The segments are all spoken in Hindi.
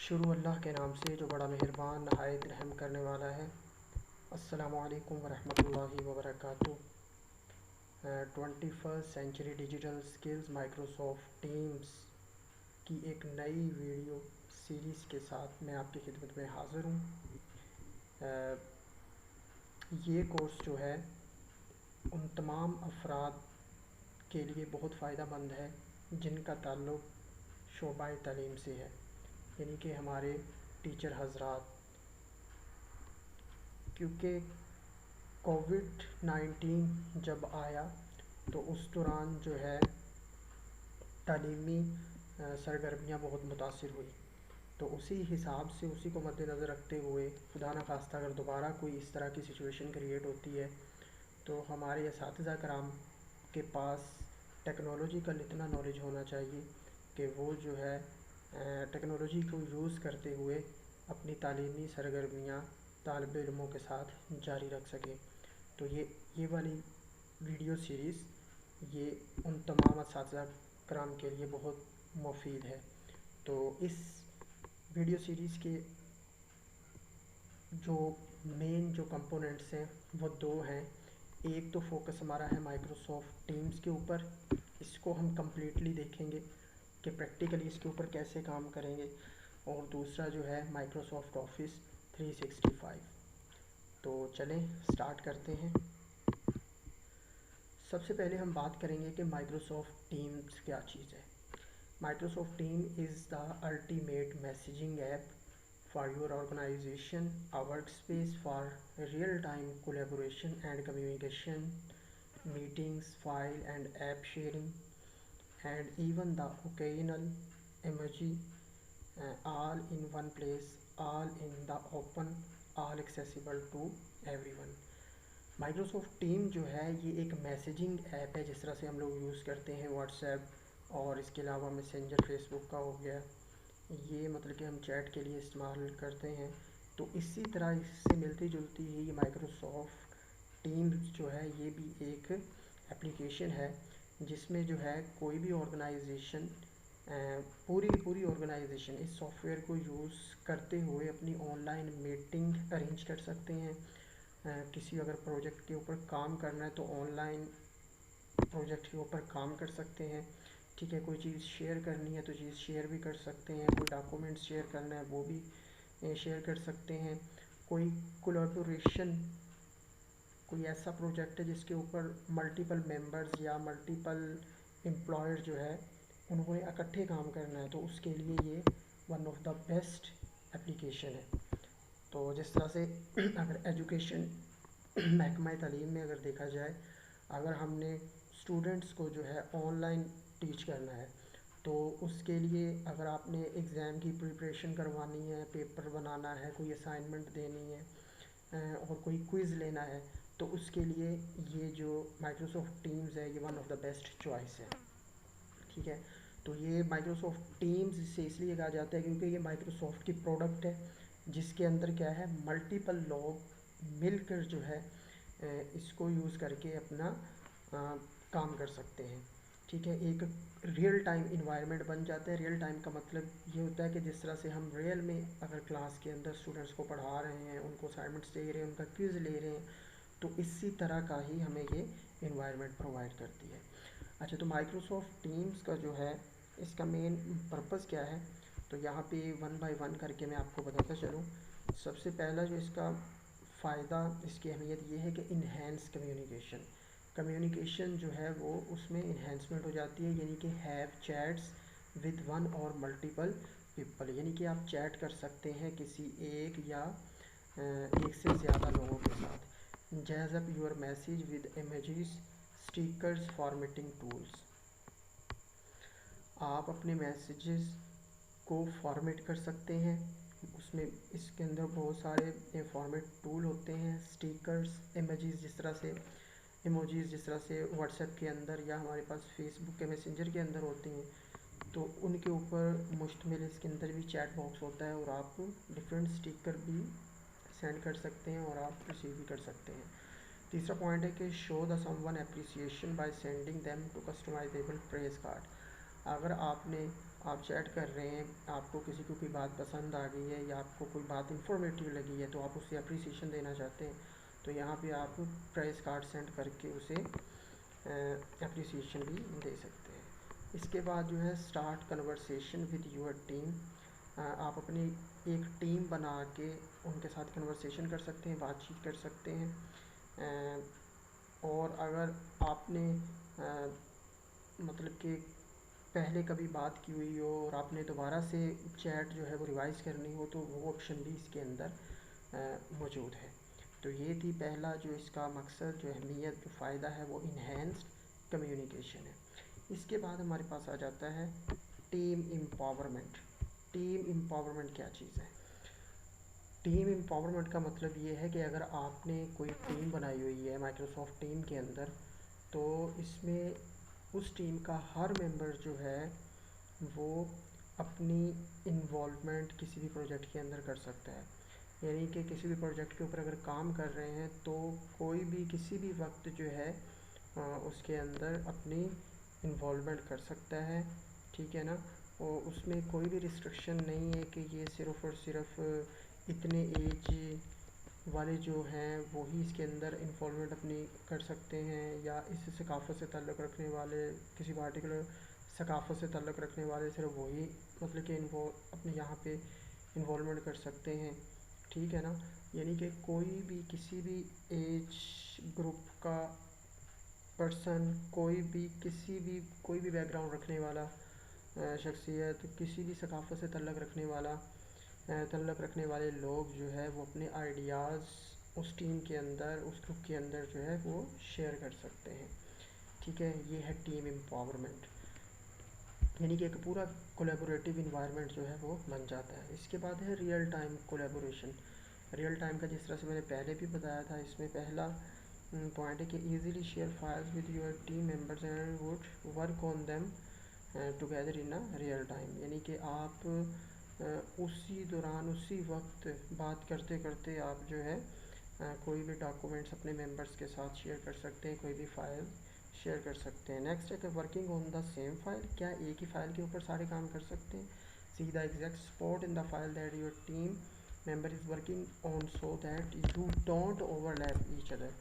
शुरू अल्लाह के नाम से जो बड़ा मेहरबान नहायत रहम करने वाला है। अस्सलामु अलैकुम वरहमतुल्लाहि वबरकातुहू। 21st century digital skills Microsoft Teams की एक नई वीडियो सीरीज़ के साथ मैं आपकी खिदमत में हाज़िर हूँ। ये कोर्स जो है उन तमाम अफराद के लिए बहुत फ़ायदेमंद है जिनका ताल्लुक़ शोबा तालीम से है, यानी कि हमारे टीचर हज़रात। क्योंकि कोविड-19 जब आया तो उस दौरान जो है तालीमी सरगर्मियाँ बहुत मुतासिर हुई। तो उसी हिसाब से उसी को मद्देनज़र रखते हुए खुदा न खास्ता अगर दोबारा कोई इस तरह की सिचुएशन क्रिएट होती है तो हमारे असातिज़ा कराम के पास टेक्नोलॉजिकल इतना नॉलेज होना चाहिए कि वो जो है टेक्नोलॉजी को यूज़ करते हुए अपनी तालीमी सरगर्मियाँ तालिब इल्मों के साथ जारी रख सकें। तो ये वाली वीडियो सीरीज़ ये उन तमाम असातिज़ा कराम के लिए बहुत मुफीद है। तो इस वीडियो सीरीज़ के जो मेन जो कंपोनेंट्स हैं वो दो हैं। एक तो फोकस हमारा है माइक्रोसॉफ्ट टीम्स के ऊपर, इसको हम कम्प्लीटली देखेंगे कि प्रैक्टिकली इसके ऊपर कैसे काम करेंगे, और दूसरा जो है माइक्रोसॉफ्ट ऑफिस 365। तो चलें स्टार्ट करते हैं। सबसे पहले हम बात करेंगे कि माइक्रोसॉफ्ट टीम्स क्या चीज़ है। Microsoft team is the ultimate messaging app for your organization, a workspace for real-time collaboration and communication, meetings, file and app sharing, and even the occasional emoji, all in one place, all in the open, all accessible to everyone. Microsoft team जो है ये एक मैसेजिंग ऐप है, जिस तरह से हम लोग यूज़ करते हैं व्हाट्सएप और इसके अलावा मैसेंजर फेसबुक का हो गया, ये मतलब कि हम चैट के लिए इस्तेमाल करते हैं। तो इसी तरह इससे मिलती जुलती ही ये माइक्रोसॉफ्ट टीम्स जो है ये भी एक एप्लीकेशन है जिसमें जो है कोई भी ऑर्गेनाइजेशन पूरी की पूरी ऑर्गेनाइजेशन इस सॉफ्टवेयर को यूज़ करते हुए अपनी ऑनलाइन मीटिंग अरेंज कर सकते हैं। किसी अगर प्रोजेक्ट के ऊपर काम करना है तो ऑनलाइन प्रोजेक्ट के ऊपर काम कर सकते हैं। ठीक है, कोई चीज़ शेयर करनी है तो चीज़ शेयर भी कर सकते हैं, कोई डॉक्यूमेंट शेयर करना है वो भी शेयर कर सकते हैं। कोई कोलैबोरेशन, कोई ऐसा प्रोजेक्ट है जिसके ऊपर मल्टीपल मेंबर्स या मल्टीपल एम्प्लॉयर जो है उनको इकट्ठे काम करना है, तो उसके लिए ये one of the best application है। तो जिस तरह से अगर एजुकेशन महकमा तालीम में अगर देखा जाए, अगर हमने स्टूडेंट्स को जो है ऑनलाइन टीच करना है तो उसके लिए अगर आपने एग्ज़ाम की प्रिपरेशन करवानी है, पेपर बनाना है, कोई असाइनमेंट देनी है और कोई क्विज़ लेना है, तो उसके लिए ये जो माइक्रोसॉफ्ट टीम्स है ये one of the best choice है। ठीक है, तो ये माइक्रोसॉफ्ट टीम्स से इसलिए कहा जाता है क्योंकि ये माइक्रोसॉफ्ट की प्रोडक्ट है जिसके अंदर क्या है मल्टीपल लोग मिलकर जो है इसको यूज़ करके अपना काम कर सकते हैं। ठीक है, एक रियल टाइम इन्वायरमेंट बन जाता है। रियल टाइम का मतलब ये होता है कि जिस तरह से हम रियल में अगर क्लास के अंदर स्टूडेंट्स को पढ़ा रहे हैं, उनको असाइनमेंट्स दे रहे हैं, उनका क्विज़ ले रहे हैं, तो इसी तरह का ही हमें ये इन्वायरमेंट प्रोवाइड करती है। अच्छा, तो माइक्रोसॉफ्ट टीम्स का जो है इसका मेन पर्पज़ क्या है, तो यहाँ पे वन बाय वन करके मैं आपको बताता चलूँ। सबसे पहला जो इसका फ़ायदा, इसकी अहमियत ये है कि इन्हेंस कम्युनिकेशन जो है वो उसमें इन्हेंसमेंट हो जाती है, यानी कि हैव चैट्स विद वन और मल्टीपल पीपल, यानी कि आप चैट कर सकते हैं किसी एक या एक से ज़्यादा लोगों के साथ। Jazz up your message with images, stickers, formatting tools, आप अपने मैसेजेस को फॉर्मेट कर सकते हैं। उसमें इसके अंदर बहुत सारे फॉर्मेट टूल होते हैं, स्टिकर्स, इमेजेस जिस तरह से इमोजीज़ जिस तरह से व्हाट्सएप के अंदर या हमारे पास फेसबुक के मैसेंजर के अंदर होती हैं, तो उनके ऊपर मुश्तमिल इसके अंदर भी चैट बॉक्स होता है और आप डिफरेंट स्टिकर भी सेंड कर सकते हैं और आप रिसीव भी कर सकते हैं। तीसरा पॉइंट है कि show the someone appreciation by sending them to customisable press card. अगर आपने आप चैट कर रहे हैं, आपको किसी को कोई बात पसंद आ गई है या आपको कोई बात इंफॉर्मेटिव लगी है तो आप उसे अप्रिसिएशन देना चाहते हैं, तो यहाँ पे आप प्राइस कार्ड सेंड करके उसे अप्रिसिएशन भी दे सकते हैं। इसके बाद जो है start conversation with your team. आप अपनी एक टीम बना के उनके साथ कन्वर्सेशन कर सकते हैं, बातचीत कर सकते हैं। और अगर आपने मतलब कि पहले कभी बात की हुई हो और आपने दोबारा से चैट जो है वो रिवाइज़ करनी हो तो वो ऑप्शन भी इसके अंदर मौजूद है। तो ये थी पहला जो इसका मकसद, जो अहमियत, जो फ़ायदा है वो इन्हेंस्ड कम्युनिकेशन है। इसके बाद हमारे पास आ जाता है टीम एम्पावरमेंट। टीम एम्पावरमेंट क्या चीज़ है? टीम एम्पावरमेंट का मतलब ये है कि अगर आपने कोई टीम बनाई हुई है माइक्रोसॉफ्ट टीम के अंदर, तो इसमें उस टीम का हर मेंबर जो है वो अपनी इन्वॉल्वमेंट किसी भी प्रोजेक्ट के अंदर कर सकता है। यानी कि किसी भी प्रोजेक्ट के ऊपर अगर काम कर रहे हैं तो कोई भी किसी भी वक्त जो है उसके अंदर अपनी इन्वॉल्वमेंट कर सकता है, ठीक है ना। और उसमें कोई भी रिस्ट्रिक्शन नहीं है कि ये सिर्फ़ और सिर्फ इतने एज वाले जो हैं वो ही इसके अंदर इन्वॉल्वमेंट अपनी कर सकते हैं, या इस सकाफ़त से ताल्लुक़ रखने वाले, किसी पार्टिकुलर सकाफ़त से ताल्लुक़ रखने वाले सिर्फ वही मतलब कि अपने यहाँ पे इन्वॉल्वमेंट कर सकते हैं, ठीक है ना। यानी कि कोई भी किसी भी एज ग्रुप का पर्सन, कोई भी बैकग्राउंड रखने वाला शख्सियत, किसी भी सकाफ़त से ताल्लुक़ रखने वाले लोग जो है वो अपने आइडियाज़ उस टीम के अंदर, उस ग्रुप के अंदर जो है वो शेयर कर सकते हैं, ठीक है। ये है टीम एम्पावरमेंट, यानी कि एक पूरा कोलैबोरेटिव इन्वायरमेंट जो है वो बन जाता है। इसके बाद है real time collaboration. Real time का जिस तरह से मैंने पहले भी बताया था, इसमें पहला पॉइंट है कि easily share files with your team members and would work on them together in a real time. यानी कि आप उसी दौरान, उसी वक्त बात करते करते आप जो है कोई भी डॉक्यूमेंट्स अपने मेंबर्स के साथ शेयर कर सकते हैं, कोई भी फ़ाइल शेयर कर सकते हैं। नेक्स्ट है कि working on the same file. क्या एक ही फ़ाइल के ऊपर सारे काम कर सकते हैं? See the exact spot in the file that your team member is working on so that you don't overlap each other.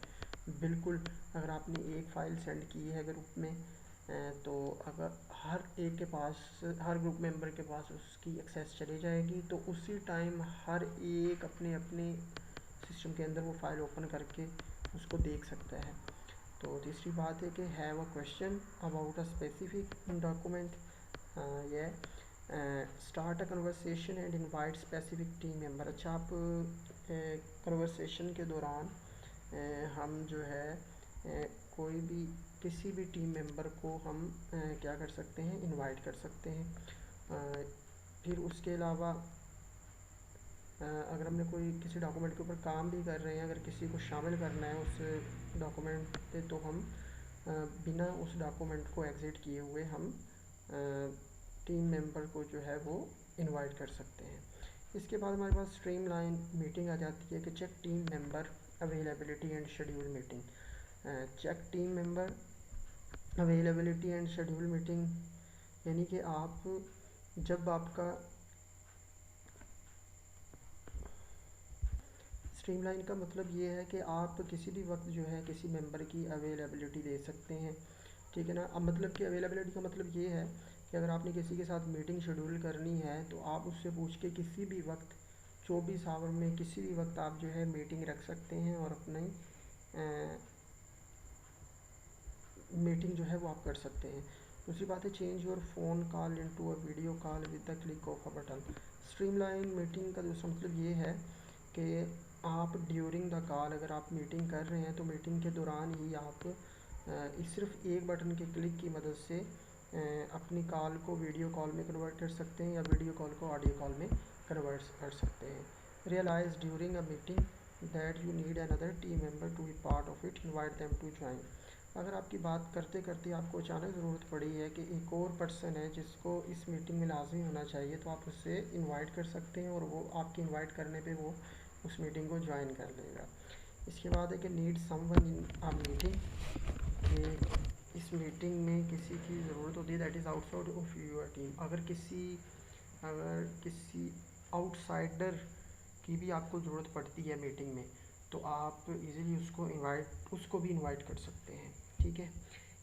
बिल्कुल, अगर आपने एक फ़ाइल सेंड की है ग्रुप में, तो अगर हर एक के पास, हर ग्रुप मेंबर के पास उसकी एक्सेस चली जाएगी, तो उसी टाइम हर एक अपने अपने सिस्टम के अंदर वो फ़ाइल ओपन करके उसको देख सकता है। तो तीसरी बात है कि have a question about a specific document. ये start a conversation and invite specific team member. अच्छा, आप कन्वर्सेशन के दौरान हम जो है कोई भी किसी भी टीम मेंबर को हम क्या कर सकते हैं, इनवाइट कर सकते हैं। फिर उसके अलावा अगर हमने कोई किसी डॉक्यूमेंट के ऊपर काम भी कर रहे हैं, अगर किसी को शामिल करना है उस डॉक्यूमेंट पे, तो हम बिना उस डॉक्यूमेंट को एग्ज़िट किए हुए हम टीम मेंबर को जो है वो इनवाइट कर सकते हैं। इसके बाद हमारे पास स्ट्रीमलाइन मीटिंग आ जाती है कि check team member availability and schedule meeting. Check team member availability and schedule meeting, यानी कि आप जब आपका स्ट्रीमलाइन का मतलब ये है कि आप किसी भी वक्त जो है किसी मेंबर की अवेलेबिलिटी दे सकते हैं, ठीक है ना। अब मतलब कि अवेलेबिलिटी का मतलब ये है कि अगर आपने किसी के साथ मीटिंग शेड्यूल करनी है तो आप उससे पूछ के किसी भी वक्त 24 आवर में किसी भी वक्त आप जो है मीटिंग रख सकते हैं और अपनी मीटिंग जो है वो आप कर सकते हैं। दूसरी बात है change your phone call into a video call with the click of a button. Streamline meeting का दूसरा मतलब ये है कि आप ड्यूरिंग द कॉल, अगर आप मीटिंग कर रहे हैं तो मीटिंग के दौरान ही आप सिर्फ एक बटन के क्लिक की मदद से अपनी कॉल को वीडियो कॉल में कन्वर्ट कर सकते हैं या वीडियो कॉल को ऑडियो कॉल में कन्वर्ट कर सकते हैं। Realise during a meeting that you need another team member to be part of it, invite them to join. अगर आपकी बात करते करते आपको अचानक ज़रूरत पड़ी है कि एक और पर्सन है जिसको इस मीटिंग में लाजमी होना चाहिए, तो आप उससे इनवाइट कर सकते हैं और वो आपके इनवाइट करने पे वो उस मीटिंग को ज्वाइन कर लेगा। इसके बाद है कि need someone in a meeting, कि इस मीटिंग में किसी की ज़रूरत होती है that is outside of your team. अगर किसी आउटसाइडर की भी आपको ज़रूरत पड़ती है मीटिंग में, तो आप इजीली उसको भी इनवाइट कर सकते हैं, ठीक है।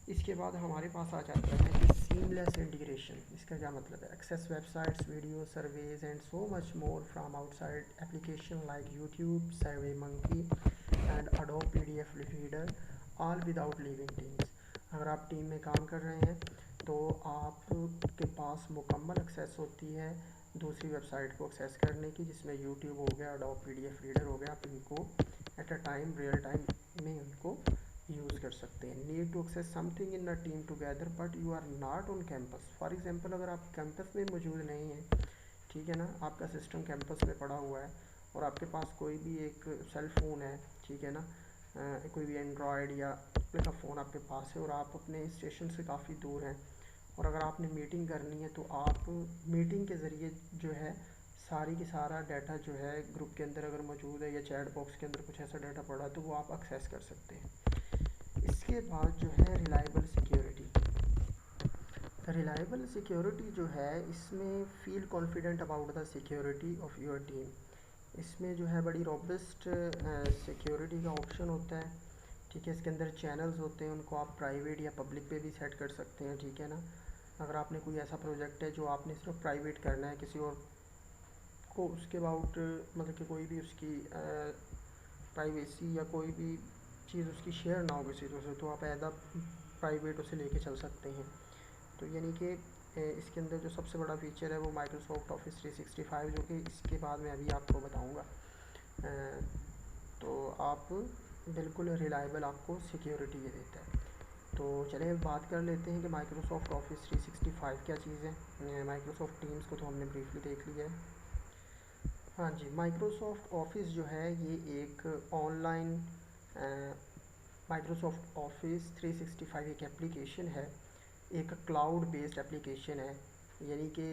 इसके बाद हमारे पास आ जाता है कि सीमलेस इंटीग्रेशन। इसका क्या मतलब है? Access websites, video, surveys and so much more from outside application like YouTube, SurveyMonkey and Adobe PDF reader, all without leaving Teams. अगर आप टीम में काम कर रहे हैं तो आपके पास मुकम्मल एक्सेस होती है दूसरी वेबसाइट को एक्सेस करने की, जिसमें यूट्यूब हो गया, अडोब पीडीएफ रीडर हो गया। आप इनको at a time real time में उनको यूज़ कर सकते हैं। Need to access something in a team together but you are not on campus. For example, अगर आप कैंपस में मौजूद नहीं हैं, ठीक है ना, आपका सिस्टम कैंपस में पड़ा हुआ है और आपके पास कोई भी एक सेल फ़ोन है, ठीक है ना, कोई भी एंड्रॉयड या एप्पल का फ़ोन आपके पास है और आप अपने स्टेशन से काफ़ी दूर हैं, और अगर आपने मीटिंग करनी है तो आप मीटिंग के ज़रिए जो है सारी की सारा डाटा जो है ग्रुप के अंदर अगर मौजूद है या चैट बॉक्स के अंदर कुछ ऐसा डाटा पड़ा है तो वो आप एक्सेस कर सकते हैं। इसके बाद जो है रिलायबल सिक्योरिटी। रिलायबल सिक्योरिटी जो है, इसमें feel confident about the security of your team. इसमें जो है बड़ी रोबस्ट सिक्योरिटी का ऑप्शन होता है, ठीक है। इसके अंदर चैनल्स होते हैं, उनको आप प्राइवेट या पब्लिक पे भी सेट कर सकते हैं, ठीक है ना। अगर आपने कोई ऐसा प्रोजेक्ट है जो आपने सिर्फ प्राइवेट करना है, किसी और को उसके अबाउट मतलब कि कोई भी उसकी प्राइवेसी या कोई भी चीज़ उसकी शेयर ना हो किसी से, तो आप एज अ प्राइवेट उसे लेके चल सकते हैं। तो यानी कि इसके अंदर जो सबसे बड़ा फीचर है वो माइक्रोसॉफ्ट ऑफिस 365, जो कि इसके बाद मैं अभी आपको बताऊंगा। तो आप बिल्कुल रिलायबल आपको सिक्योरिटी ये देता है। तो चलिए अब बात कर लेते हैं कि माइक्रोसॉफ्ट ऑफिस 365 क्या चीज़ है। माइक्रोसॉफ्ट टीम्स को तो हमने ब्रीफली देख लिया है। हाँ जी, माइक्रोसॉफ्ट ऑफिस जो है ये एक ऑनलाइन माइक्रोसॉफ्ट ऑफिस 365 एक एप्लीकेशन है, एक क्लाउड बेस्ड एप्लीकेशन है। यानी कि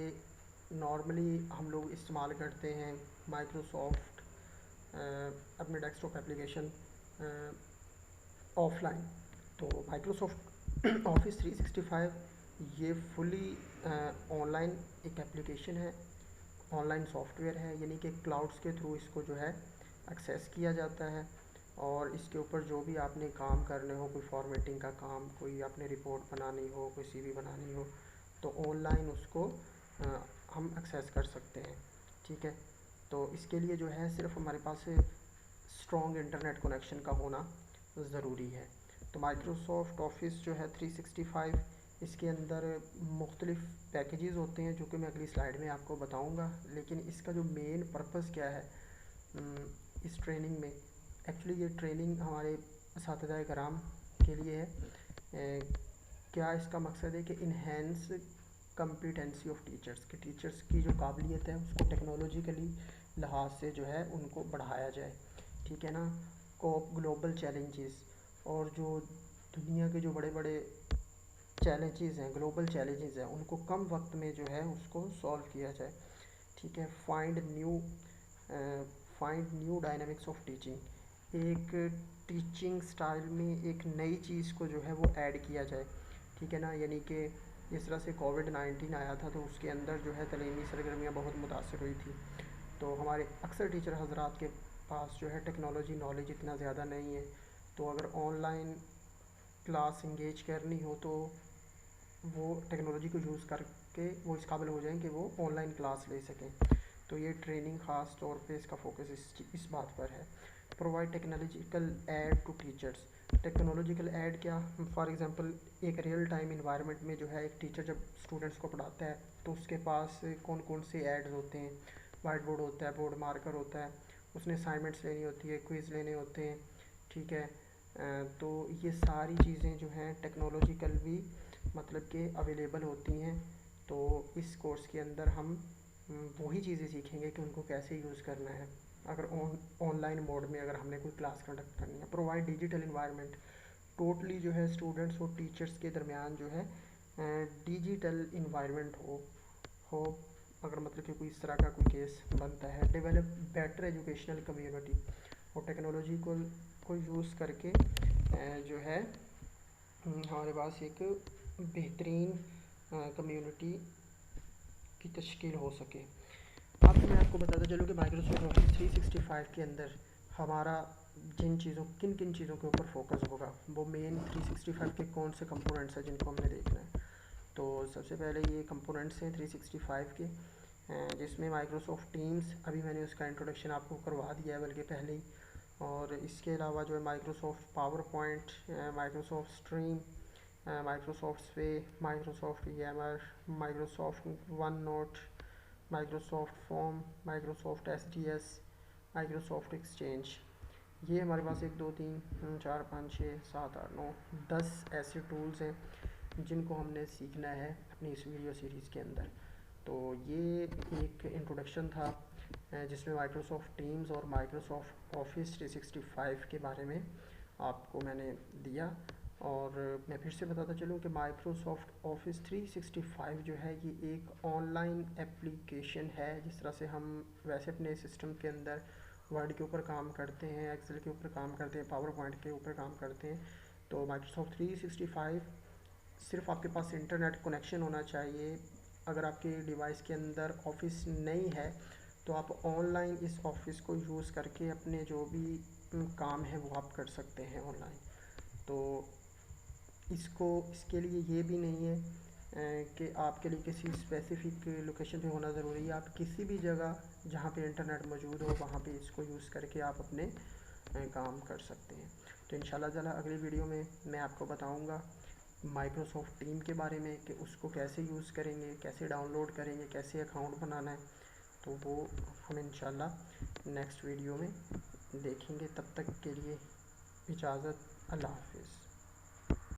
नॉर्मली हम लोग इस्तेमाल करते हैं माइक्रोसॉफ्ट अपने डेस्कटॉप एप्लीकेशन ऑफलाइन। तो माइक्रोसॉफ्ट ऑफिस 365 ये फुली ऑनलाइन एक एप्लीकेशन है, ऑनलाइन सॉफ्टवेयर है, यानी कि क्लाउड्स के थ्रू इसको जो है एक्सेस किया जाता है। और इसके ऊपर जो भी आपने काम करने हो, कोई फॉर्मेटिंग का काम, कोई आपने रिपोर्ट बनानी हो, कोई सीवी बनानी हो, तो ऑनलाइन उसको हम एक्सेस कर सकते हैं, ठीक है। तो इसके लिए जो है सिर्फ हमारे पास स्ट्रॉन्ग इंटरनेट कनेक्शन का होना ज़रूरी है। तो माइक्रोसॉफ्ट ऑफिस जो है 365, इसके अंदर मुख्तलिफ़ पैकेजेस होते हैं जो कि मैं अगली स्लाइड में आपको बताऊंगा। लेकिन इसका जो मेन पर्पस क्या है इस ट्रेनिंग में, एक्चुअली ये ट्रेनिंग हमारे असातिज़ा कराम के लिए है। क्या इसका मकसद है कि इन्हेंस कम्पिटेंसी ऑफ टीचर्स, कि टीचर्स की जो काबिलियत है उसको टेक्नोलॉजिकली लिहाज से जो है उनको बढ़ाया जाए, ठीक है ना। कोप ग्लोबल चैलेंजेस, और जो दुनिया के जो बड़े बड़े चैलेंजेस हैं, ग्लोबल चैलेंजेस हैं, उनको कम वक्त में जो है उसको सॉल्व किया जाए, ठीक है। Find new dynamics of teaching, एक टीचिंग स्टाइल में एक नई चीज़ को जो है वो ऐड किया जाए, ठीक है ना। यानी कि जिस तरह से कोविड-19 आया था तो उसके अंदर जो है तलीमी सरगर्मियाँ बहुत मुतासर हुई थी। तो हमारे अक्सर टीचर हजरात के पास जो है टेक्नोलॉजी नॉलेज इतना ज़्यादा नहीं है। तो अगर ऑनलाइन क्लास इंगेज करनी हो तो वो टेक्नोलॉजी को यूज़ करके वो इस काबिल हो जाएं कि वो ऑनलाइन क्लास ले सकें। तो ये ट्रेनिंग ख़ास तौर पे इसका फोकस इस बात पर है। Provide technological aid to teachers. Technological aid क्या, फॉर एग्जांपल एक रियल टाइम इन्वायरमेंट में जो है एक टीचर जब स्टूडेंट्स को पढ़ाता है तो उसके पास कौन कौन से ऐड्स होते हैं। वाइट बोर्ड होता है, बोर्ड मार्कर होता है, उसने असाइनमेंट्स लेनी होती है, क्विज़ लेने होते हैं, ठीक है। तो ये सारी चीज़ें जो हैं टेक्नोलॉजिकल भी मतलब कि अवेलेबल होती हैं। तो इस कोर्स के अंदर हम वही चीज़ें सीखेंगे कि उनको कैसे यूज़ करना है अगर ऑनलाइन मोड में अगर हमने कोई क्लास कंडक्ट करनी है। प्रोवाइड डिजिटल इन्वायरमेंट, टोटली जो है स्टूडेंट्स और टीचर्स के दरमियान जो है डिजिटल इन्वायरमेंट हो अगर मतलब कि कोई इस तरह का कोई केस बनता है। डेवलप बेटर एजुकेशनल कम्युनिटी, और टेक्नोलॉजी को यूज़ करके जो है हमारे पास एक बेहतरीन कम्युनिटी की तश्कील हो सके। अब मैं आपको बताता चलूँ कि माइक्रोसॉफ्ट ऑफिस 365 के अंदर हमारा किन किन चीज़ों के ऊपर फोकस होगा, वो मेन 365 के कौन से कंपोनेंट्स हैं जिनको हमने देखना है। तो सबसे पहले ये कंपोनेंट्स हैं 365 के, जिसमें माइक्रोसॉफ्ट टीम्स, अभी मैंने उसका इंट्रोडक्शन आपको करवा दिया है बल्कि पहले ही। और इसके अलावा जो है Microsoft PowerPoint, Microsoft Stream, Microsoft Sway, Microsoft Yammer, Microsoft OneNote, Microsoft form, Microsoft S, Microsoft Exchange. ये हमारे पास 1 2 3 4 5 6 7 8 9 10 ऐसे टूल्स हैं जिनको हमने सीखना है अपनी इस वीडियो सीरीज़ के अंदर। तो ये एक इंट्रोडक्शन था जिसमें माइक्रोसॉफ्ट टीम्स और माइक्रोसॉफ्ट ऑफिस 365 के बारे में आपको मैंने दिया। और मैं फिर से बताता चलूँ कि माइक्रोसॉफ्ट ऑफिस 365 जो है ये एक ऑनलाइन एप्लीकेशन है। जिस तरह से हम वैसे अपने सिस्टम के अंदर वर्ड के ऊपर काम करते हैं, एक्सेल के ऊपर काम करते हैं, पावर पॉइंट के ऊपर काम करते हैं, तो माइक्रोसॉफ्ट 365 सिर्फ आपके पास इंटरनेट कनेक्शन होना चाहिए। अगर आपके डिवाइस के अंदर ऑफिस नहीं है तो आप ऑनलाइन इस ऑफिस को यूज़ करके अपने जो भी काम है वो आप कर सकते हैं ऑनलाइन। तो इसके लिए ये भी नहीं है कि आपके लिए किसी स्पेसिफिक लोकेशन पे होना ज़रूरी है। आप किसी भी जगह जहाँ पे इंटरनेट मौजूद हो वहाँ पे इसको यूज़ करके आप अपने काम कर सकते हैं। तो इंशाल्लाह ताला अगली वीडियो में मैं आपको बताऊँगा माइक्रोसॉफ्ट टीम के बारे में कि उसको कैसे यूज़ करेंगे, कैसे डाउनलोड करेंगे, कैसे अकाउंट बनाना है। तो वो हम इंशाल्लाह नेक्स्ट वीडियो में देखेंगे। तब तक के लिए इजाज़त, अल्लाह हाफिज़।